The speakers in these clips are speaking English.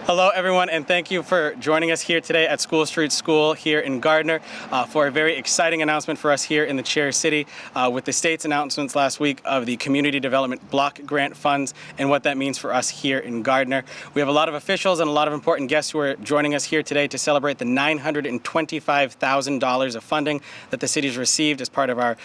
Hello everyone, and thank you for joining us here today at School Street School here in Gardner for a very exciting announcement for us here in the Chair City with the state's announcements last week of the Community Development Block Grant Funds and what that means for us here in Gardner. We have a lot of officials and a lot of important guests who are joining us here today to celebrate the $925,000 of funding that the city's received as part of our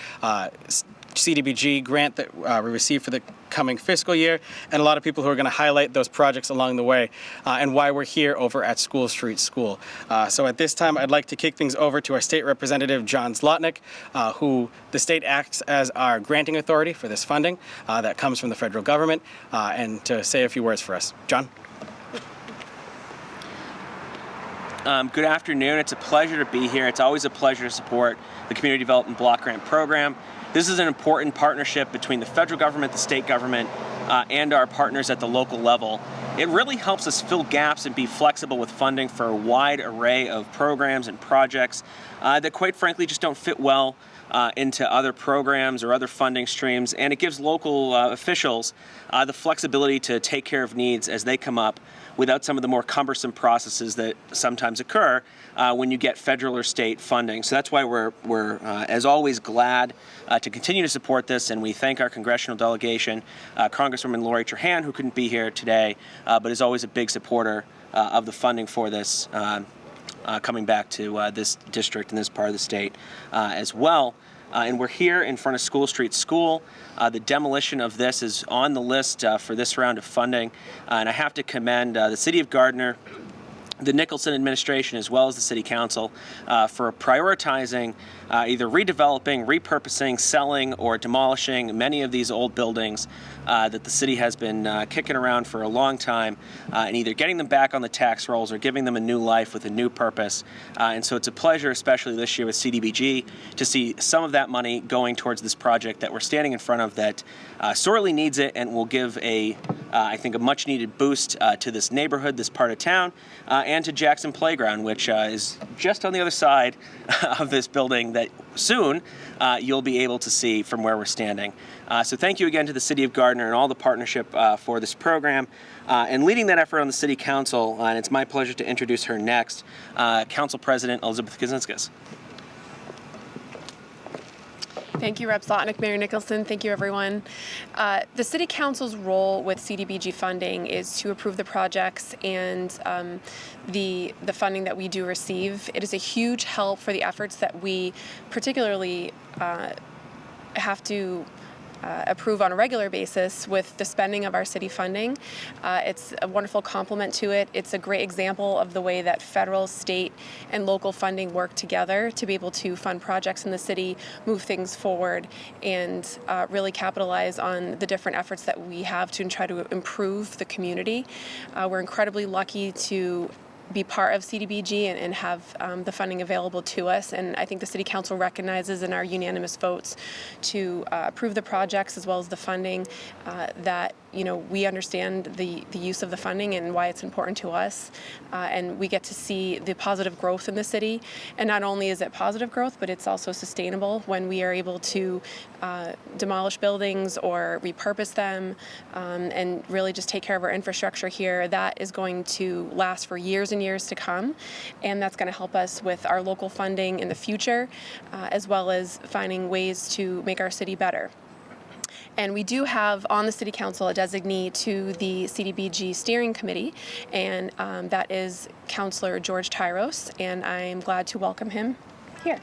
CDBG grant that we received for the coming fiscal year, and a lot of people who are going to highlight those projects along the way and why we're here over at School Street School. So at this time, I'd like to kick things over to our state representative, John Zlotnick, who the state acts as our granting authority for this funding that comes from the federal government, and to say a few words for us. John? Good afternoon. It's a pleasure to be here. It's always a pleasure to support the Community Development Block Grant Program. This is an important partnership between the federal government, the state government, and our partners at the local level. It really helps us fill gaps and be flexible with funding for a wide array of programs and projects that quite frankly just don't fit well into other programs or other funding streams, and it gives local officials the flexibility to take care of needs as they come up without some of the more cumbersome processes that sometimes occur when you get federal or state funding. So that's why we're as always, glad to continue to support this, and we thank our congressional delegation, Congresswoman Lori Trahan, who couldn't be here today, but is always a big supporter of the funding for this coming back to this district and this part of the state as well. And we're here in front of School Street School. The demolition of this is on the list for this round of funding. And I have to commend the City of Gardner, the Nicholson administration, as well as the City Council for prioritizing either redeveloping, repurposing, selling, or demolishing many of these old buildings that the city has been kicking around for a long time, and either getting them back on the tax rolls or giving them a new life with a new purpose. And so it's a pleasure, especially this year with CDBG, to see some of that money going towards this project that we're standing in front of that sorely needs it and will give I think, a much needed boost to this neighborhood, this part of town, and to Jackson Playground, which is just on the other side of this building that soon you'll be able to see from where we're standing. So thank you again to the City of Gardner and all the partnership for this program. And leading that effort on the City Council, and it's my pleasure to introduce her next, Council President Elizabeth Kaczynskis. Thank you, Rep. Zlotnick, Mayor Nicholson. Thank you, everyone. The City Council's role with CDBG funding is to approve the projects and the funding that we do receive. It is a huge help for the efforts that we particularly have to approve on a regular basis with the spending of our city funding. It's a wonderful complement to it. It's a great example of the way that federal, state, and local funding work together to be able to fund projects in the city, move things forward, and really capitalize on the different efforts that we have to try to improve the community. We're incredibly lucky to be part of CDBG and have the funding available to us. And I think the City Council recognizes in our unanimous votes to approve the projects as well as the funding that we understand the use of the funding and why it's important to us. And we get to see the positive growth in the city. And not only is it positive growth, but it's also sustainable when we are able to demolish buildings or repurpose them and really just take care of our infrastructure here. That is going to last for years and years to come. And that's going to help us with our local funding in the future, as well as finding ways to make our city better. And we do have on the City Council a designee to the CDBG Steering Committee, and that is Councillor George Tyros, and I'm glad to welcome him here.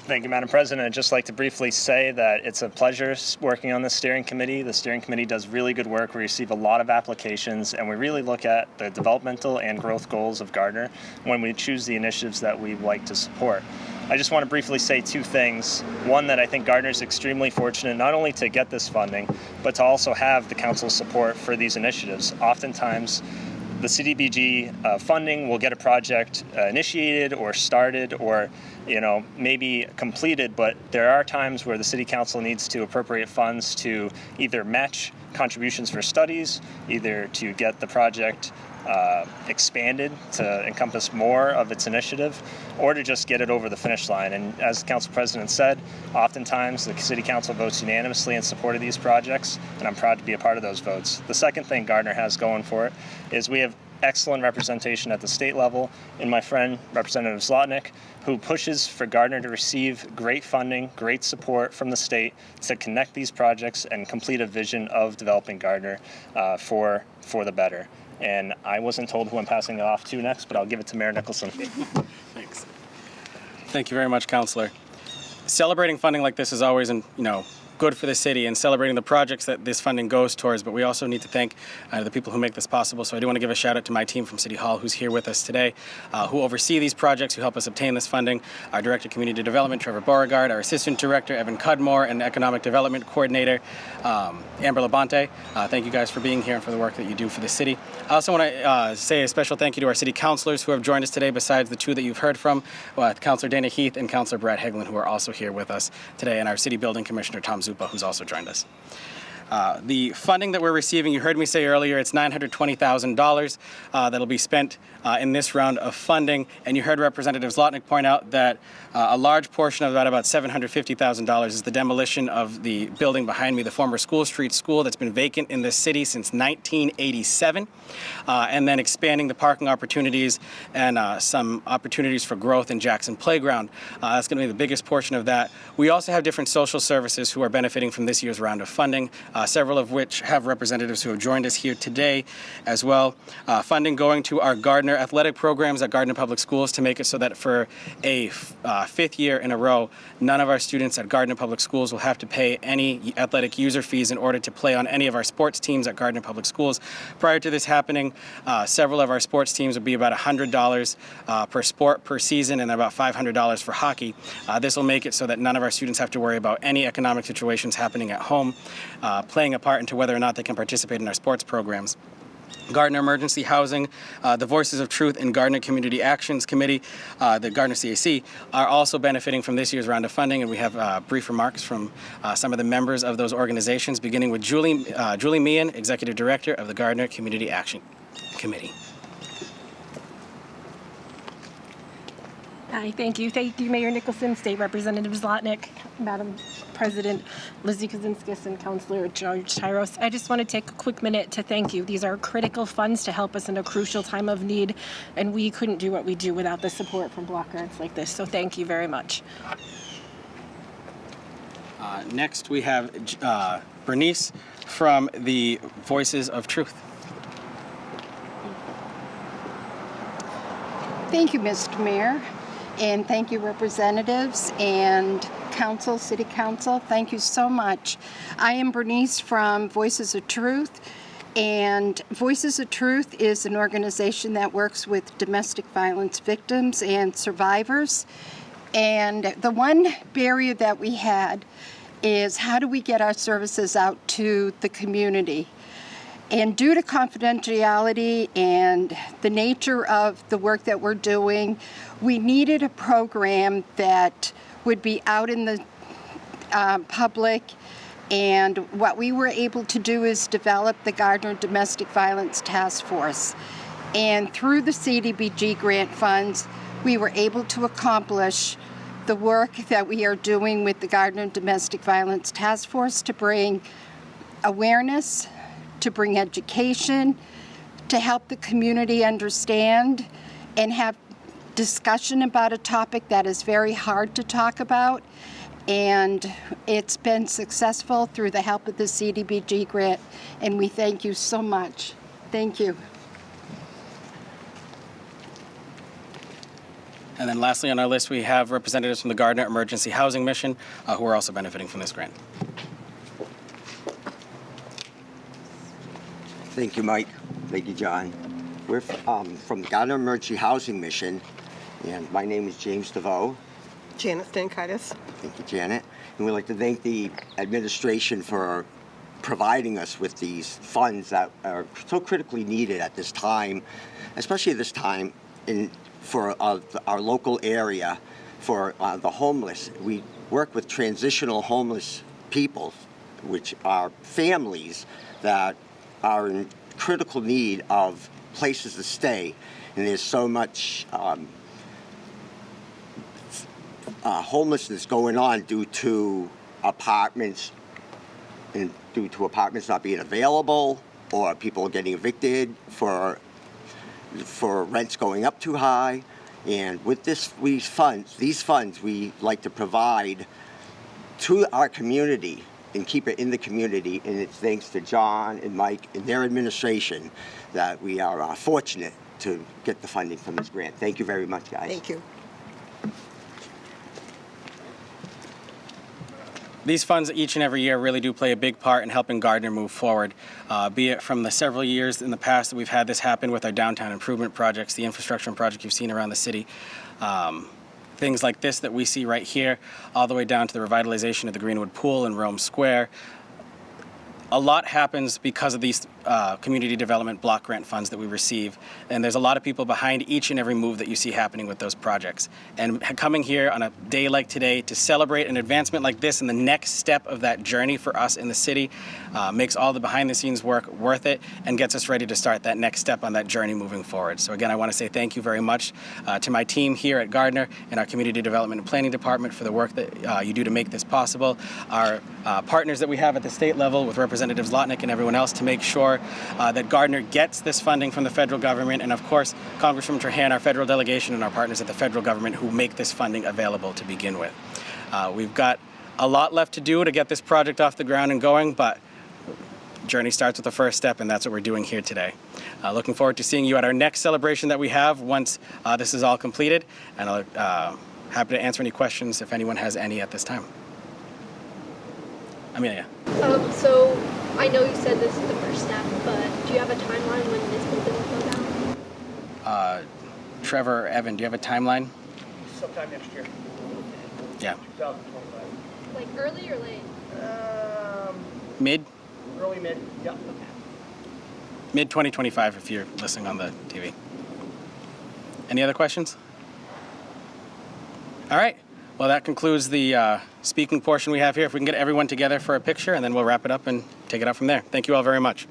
Thank you, Madam President. I'd just like to briefly say that it's a pleasure working on the steering committee. The steering committee does really good work. We receive a lot of applications, and we really look at the developmental and growth goals of Gardner when we choose the initiatives that we'd like to support. I just want to briefly say two things. One, that I think Gardner is extremely fortunate not only to get this funding, but to also have the council's support for these initiatives. Oftentimes, the CDBG funding will get a project initiated or started or maybe completed, but there are times where the City Council needs to appropriate funds to either match contributions for studies, either to get the project expanded to encompass more of its initiative, or to just get it over the finish line. And as the Council President said, oftentimes the City Council votes unanimously in support of these projects, and I'm proud to be a part of those votes. The second thing Gardner has going for it is we have excellent representation at the state level in my friend Representative Zlotnick, who pushes for Gardner to receive great funding, great support from the state to connect these projects and complete a vision of developing Gardner for the better. And I wasn't told who I'm passing it off to next, but I'll give it to Mayor Nicholson. Thanks. Thank you very much, Councilor. Celebrating funding like this is always, good for the city and celebrating the projects that this funding goes towards, but we also need to thank the people who make this possible. So I do want to give a shout out to my team from City Hall who's here with us today, who oversee these projects, who help us obtain this funding. Our Director of Community Development, Trevor Beauregard, our Assistant Director, Evan Cudmore, and Economic Development Coordinator, Amber Labonte. Thank you guys for being here and for the work that you do for the city. I also want to say a special thank you to our city councilors who have joined us today, besides the two that you've heard from, Councilor Dana Heath and Councilor Brad Heglin, who are also here with us today, and our City Building Commissioner, Tom Zupa, who's also joined us. The funding that we're receiving, you heard me say earlier, it's $920,000 that'll be spent in this round of funding. And you heard Representative Zlotnick point out that a large portion of that, about $750,000, is the demolition of the building behind me, the former School Street School that's been vacant in this city since 1987, and then expanding the parking opportunities and some opportunities for growth in Jackson Playground. That's going to be the biggest portion of that. We also have different social services who are benefiting from this year's round of funding, several of which have representatives who have joined us here today as well. Funding going to our Gardner athletic programs at Gardner Public Schools to make it so that for a fifth year in a row, none of our students at Gardner Public Schools will have to pay any athletic user fees in order to play on any of our sports teams at Gardner Public Schools. Prior to this happening, several of our sports teams would be about $100 per sport per season and about $500 for hockey. This will make it so that none of our students have to worry about any economic situations happening at home, playing a part into whether or not they can participate in our sports programs. Gardner Emergency Housing, the Voices of Truth, and Gardner Community Actions Committee, the Gardner CAC, are also benefiting from this year's round of funding, and we have brief remarks from some of the members of those organizations, beginning with Julie Meehan, Executive Director of the Gardner Community Action Committee. Hi, thank you. Thank you, Mayor Nicholson, State Representative Zlotnick, Madam President Lizzie Kaczynskis, and Councilor George Tyros. I just want to take a quick minute to thank you. These are critical funds to help us in a crucial time of need, and we couldn't do what we do without the support from block grants like this, so thank you very much. Next, we have Bernice from the Voices of Truth. Thank you, Mr. Mayor. And thank you, representatives and council, city council. Thank you so much. I am Bernice from Voices of Truth. And Voices of Truth is an organization that works with domestic violence victims and survivors. And the one barrier that we had is how do we get our services out to the community? And due to confidentiality and the nature of the work that we're doing, we needed a program that would be out in the public. And what we were able to do is develop the Gardner Domestic Violence Task Force. And through the CDBG grant funds, we were able to accomplish the work that we are doing with the Gardner Domestic Violence Task Force to bring awareness, to bring education, to help the community understand and have discussion about a topic that is very hard to talk about. And it's been successful through the help of the CDBG grant, and we thank you so much. Thank you. And then lastly on our list, we have representatives from the Gardner Emergency Housing Mission who are also benefiting from this grant. Thank you, Mike. Thank you, John. We're from the Gardner Emergency Housing Mission, and my name is James DeVoe. Janet Stankaitis. Thank you, Janet. And we'd like to thank the administration for providing us with these funds that are so critically needed at this time, especially this time for our local area for the homeless. We work with transitional homeless people, which are families that are in critical need of places to stay. And there's so much homelessness going on due to apartments not being available, or people getting evicted for rents going up too high. And with these funds we like to provide to our community and keep it in the community. And it's thanks to John and Mike and their administration that we are fortunate to get the funding from this grant. Thank you very much, guys. Thank you. These funds each and every year really do play a big part in helping Gardner move forward, be it from the several years in the past that we've had this happen with our downtown improvement projects, the infrastructure project you've seen around the city, things like this that we see right here, all the way down to the revitalization of the Greenwood Pool in Rome Square. A lot happens because of these community development block grant funds that we receive, and there's a lot of people behind each and every move that you see happening with those projects. And coming here on a day like today to celebrate an advancement like this and the next step of that journey for us in the city makes all the behind the scenes work worth it and gets us ready to start that next step on that journey moving forward. So again, I want to say thank you very much to my team here at Gardner and our Community Development and Planning Department for the work that you do to make this possible, our partners that we have at the state level with Representatives Zlotnick and everyone else to make sure that Gardner gets this funding from the federal government, and of course Congresswoman Trahan, our federal delegation, and our partners at the federal government who make this funding available to begin with. We've got a lot left to do to get this project off the ground and going, but journey starts with the first step, and that's what we're doing here today. Looking forward to seeing you at our next celebration that we have once this is all completed, and I'll happy to answer any questions if anyone has any at this time. Amelia. So I know you said this is the first step, but do you have a timeline when this building will go down? Trevor or Evan, do you have a timeline? Sometime next year. Yeah. 2025. Like early or late? Mid? Early mid. Yep. Mid 2025 if you're listening on the TV. Any other questions? All right. Well, that concludes the speaking portion we have here. If we can get everyone together for a picture, and then we'll wrap it up and take it out from there. Thank you all very much.